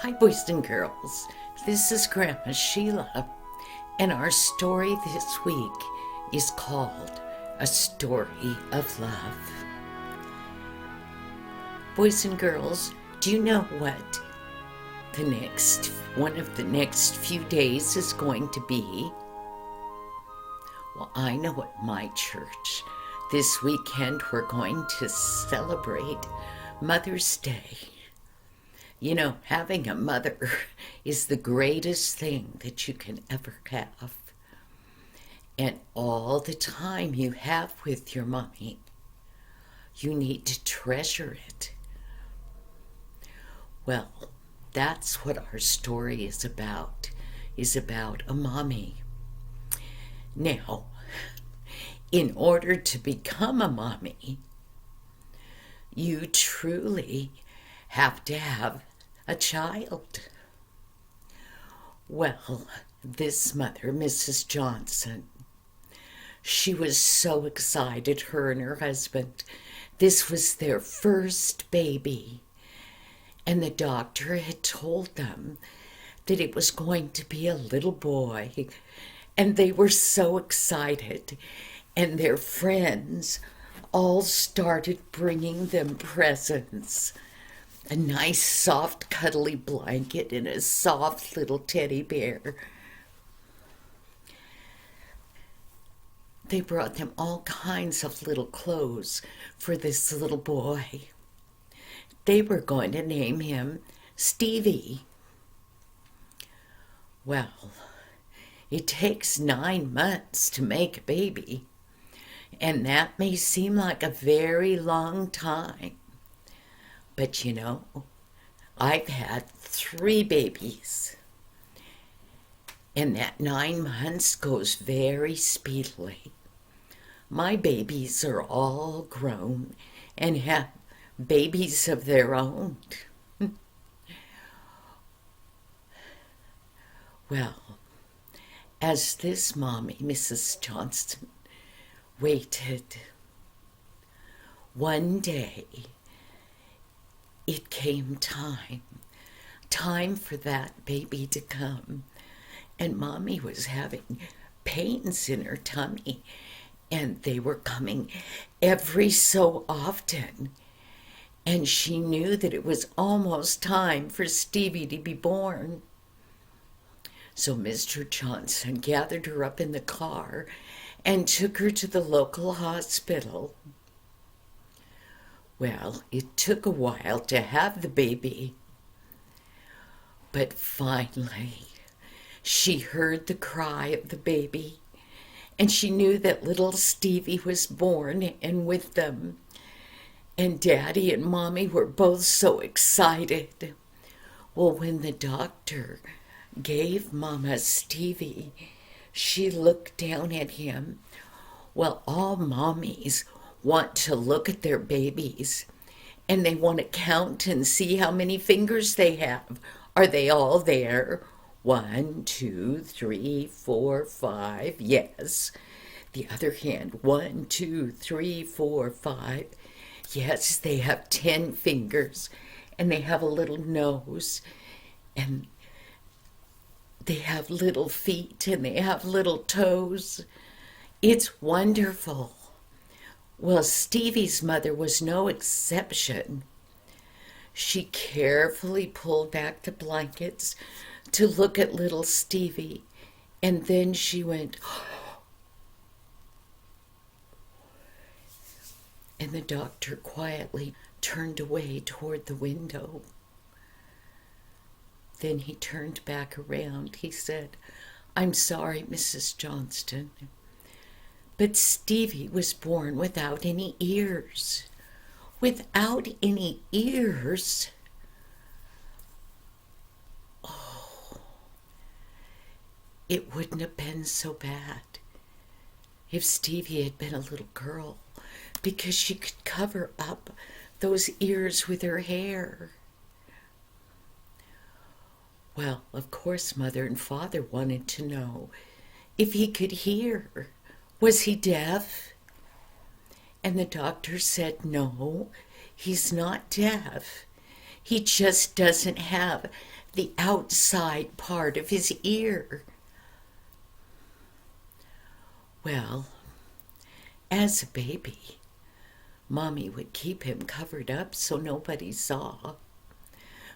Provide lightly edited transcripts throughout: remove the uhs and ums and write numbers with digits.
Hi, boys and girls. This is Grandma Sheila, and our story this week is called A Story of Love. Boys and girls, do you know what one of the next few days is going to be? Well, I know at my church this weekend we're going to celebrate Mother's Day. You know, having a mother is the greatest thing that you can ever have. And all the time you have with your mommy, you need to treasure it. Well, that's what our story is about a mommy. Now, in order to become a mommy, you truly have to have a child. Well, this mother, Mrs. Johnson, she was so excited, her and her husband. This was their first baby, and the doctor had told them that it was going to be a little boy, and they were so excited, and their friends all started bringing them presents. A nice, soft, cuddly blanket and a soft little teddy bear. They brought them all kinds of little clothes for this little boy. They were going to name him Stevie. Well, it takes 9 months to make a baby, and that may seem like a very long time. But you know, I've had 3 babies, and that 9 months goes very speedily. My babies are all grown and have babies of their own. Well, as this mommy, Mrs. Johnson, waited, one day it came time for that baby to come. And mommy was having pains in her tummy, and they were coming every so often. And she knew that it was almost time for Stevie to be born. So Mr. Johnson gathered her up in the car and took her to the local hospital. Well, it took a while to have the baby, but finally she heard the cry of the baby, and she knew that little Stevie was born and with them. And Daddy and Mommy were both so excited. Well, when the doctor gave Mama Stevie, she looked down at him. Well, all mommies want to look at their babies, and they want to count and see how many fingers they have. Are they all there? 1, 2, 3, 4, 5. Yes. The other hand, 1, 2, 3, 4, 5. Yes, they have 10 fingers, and they have a little nose, and they have little feet, and they have little toes. It's wonderful. Well, Stevie's mother was no exception. She carefully pulled back the blankets to look at little Stevie, and then she went, and the doctor quietly turned away toward the window. Then he turned back around. He said, "I'm sorry, Mrs. Johnston, but Stevie was born without any ears." Without any ears? Oh, it wouldn't have been so bad if Stevie had been a little girl, because she could cover up those ears with her hair. Well, of course, Mother and Father wanted to know if he could hear. Was he deaf? And the doctor said, no, he's not deaf. He just doesn't have the outside part of his ear. Well, as a baby, Mommy would keep him covered up so nobody saw.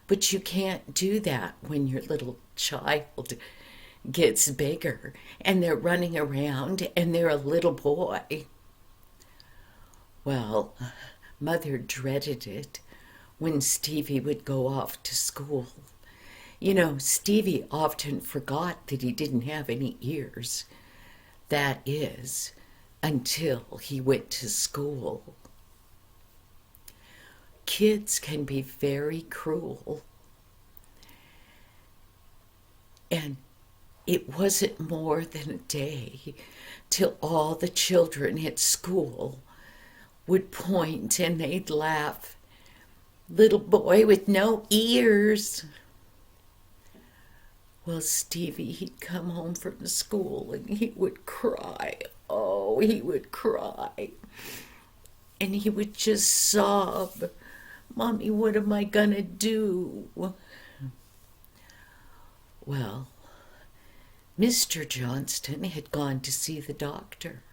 But you can't do that when your little child gets bigger and they're running around and they're a little boy. Well, Mother dreaded it when Stevie would go off to school. You know, Stevie often forgot that he didn't have any ears. That is, until he went to school. Kids can be very cruel. And it wasn't more than a day till all the children at school would point and they'd laugh. Little boy with no ears. Well, Stevie, he'd come home from school and he would cry. Oh, he would cry. And he would just sob. Mommy, what am I gonna do? Well, Mr. Johnston had gone to see the doctor.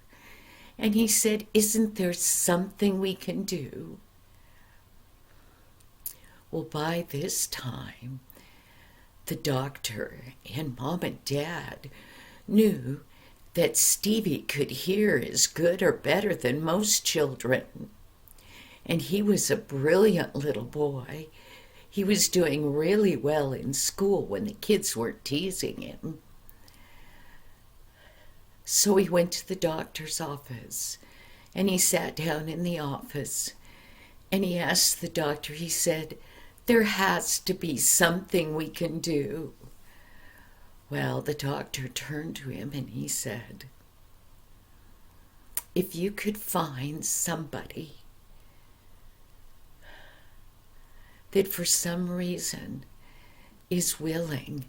And he said, isn't there something we can do? Well, by this time, the doctor and Mom and Dad knew that Stevie could hear as good or better than most children. And he was a brilliant little boy. He was doing really well in school when the kids weren't teasing him. So he went to the doctor's office, and he sat down in the office, and he asked the doctor, he said, there has to be something we can do. Well, the doctor turned to him and he said, if you could find somebody that for some reason is willing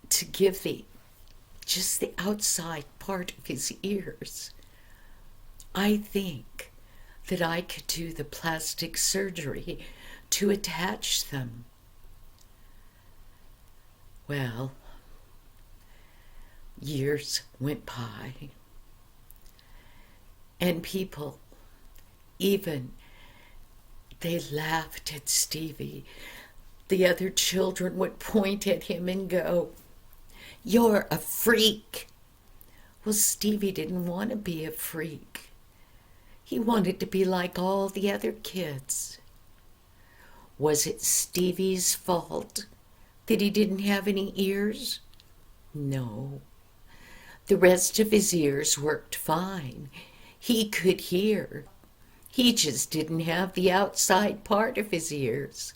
to give just the outside part of his ears, I think that I could do the plastic surgery to attach them. Well, years went by, and people, even, they laughed at Stevie. The other children would point at him and go, you're a freak. Well, Stevie didn't want to be a freak. He wanted to be like all the other kids. Was it Stevie's fault that he didn't have any ears? No. The rest of his ears worked fine. He could hear. He just didn't have the outside part of his ears.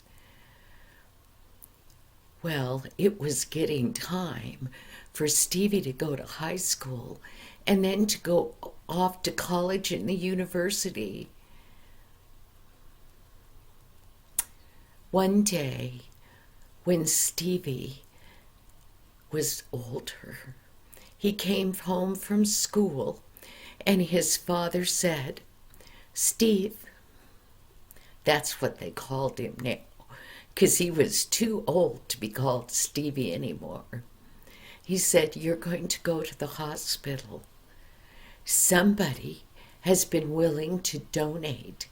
Well, it was getting time for Stevie to go to high school and then to go off to college and the university. One day, when Stevie was older, he came home from school and his father said, Steve, that's what they called him now, because he was too old to be called Stevie anymore. He said, you're going to go to the hospital. Somebody has been willing to donate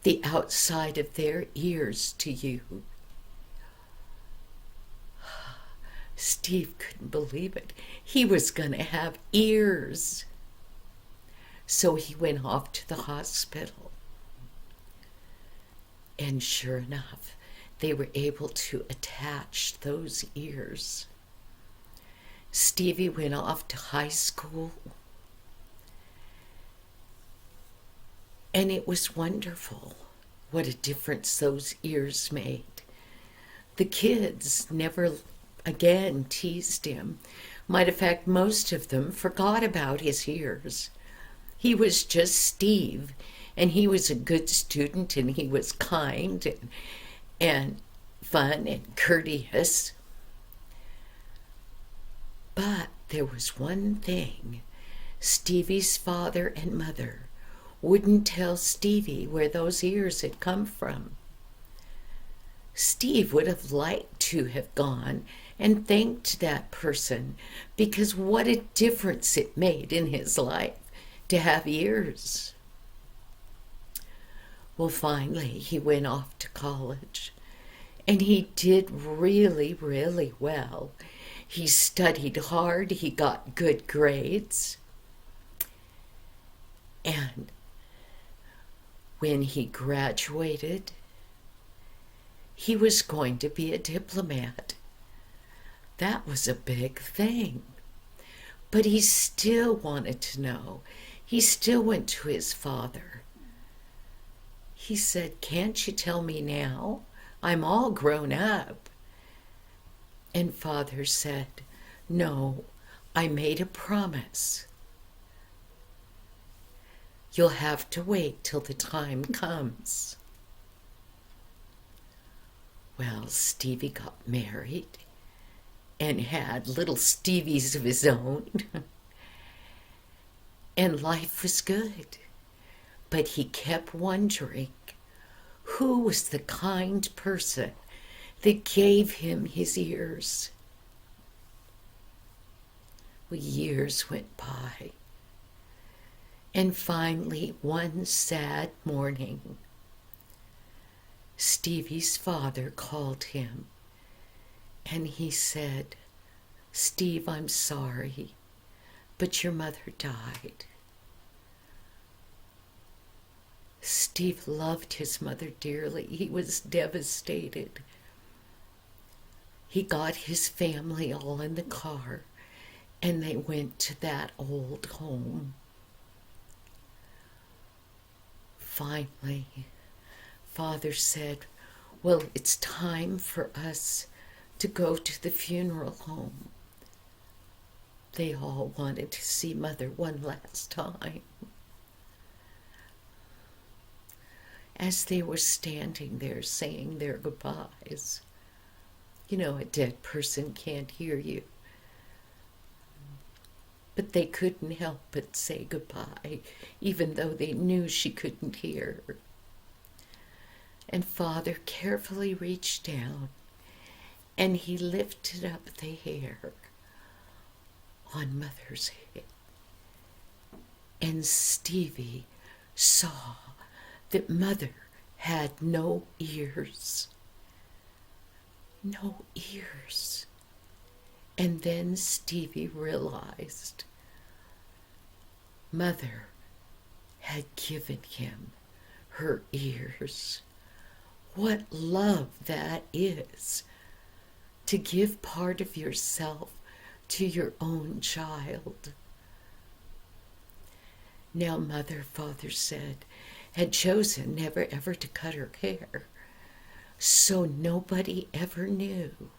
the outside of their ears to you. Steve couldn't believe it. He was going to have ears. So he went off to the hospital. And sure enough, they were able to attach those ears. Stevie went off to high school. And it was wonderful what a difference those ears made. The kids never again teased him. Matter of fact, most of them forgot about his ears. He was just Steve, and he was a good student, and he was kind and fun and courteous. But there was one thing. Stevie's father and mother wouldn't tell Stevie where those ears had come from. Steve would have liked to have gone and thanked that person, because what a difference it made in his life to have ears. Well, finally, he went off to college, and he did really, really well. He studied hard, he got good grades, and when he graduated, he was going to be a diplomat. That was a big thing. But he still wanted to know. He still went to his father. He said, "Can't you tell me now? I'm all grown up." And Father said, "No, I made a promise. You'll have to wait till the time comes." Well, Stevie got married and had little Stevies of his own. And life was good. But he kept wondering, who was the kind person that gave him his ears? Well, years went by. And finally, one sad morning, Stevie's father called him, and he said, "Steve, I'm sorry, but your mother died." Steve loved his mother dearly. He was devastated. He got his family all in the car, and they went to that old home. Finally, Father said, "Well, it's time for us to go to the funeral home." They all wanted to see Mother one last time. As they were standing there saying their goodbyes, you know, a dead person can't hear you. But they couldn't help but say goodbye, even though they knew she couldn't hear. And Father carefully reached down, and he lifted up the hair on Mother's head. And Stevie saw that Mother had no ears. No ears. And then Stevie realized Mother had given him her ears. What love that is, to give part of yourself to your own child. Now Mother, Father said, had chosen never ever to cut her hair, so nobody ever knew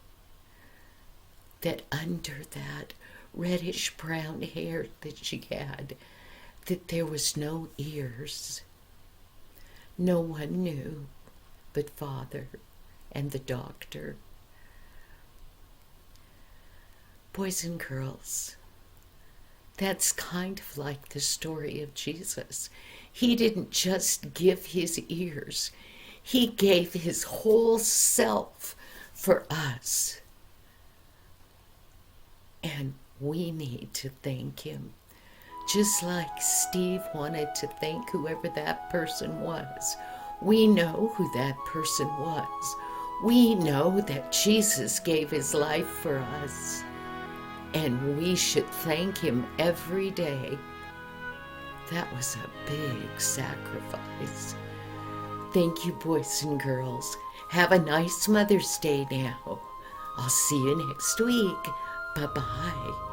that under that reddish brown hair that she had, that there was no ears. No one knew but Father and the doctor. Boys and girls, that's kind of like the story of Jesus. He didn't just give his ears. He gave his whole self for us. And we need to thank him. Just like Steve wanted to thank whoever that person was. We know who that person was. We know that Jesus gave his life for us. And we should thank him every day. That was a big sacrifice. Thank you, boys and girls. Have a nice Mother's Day now. I'll see you next week. Bye-bye.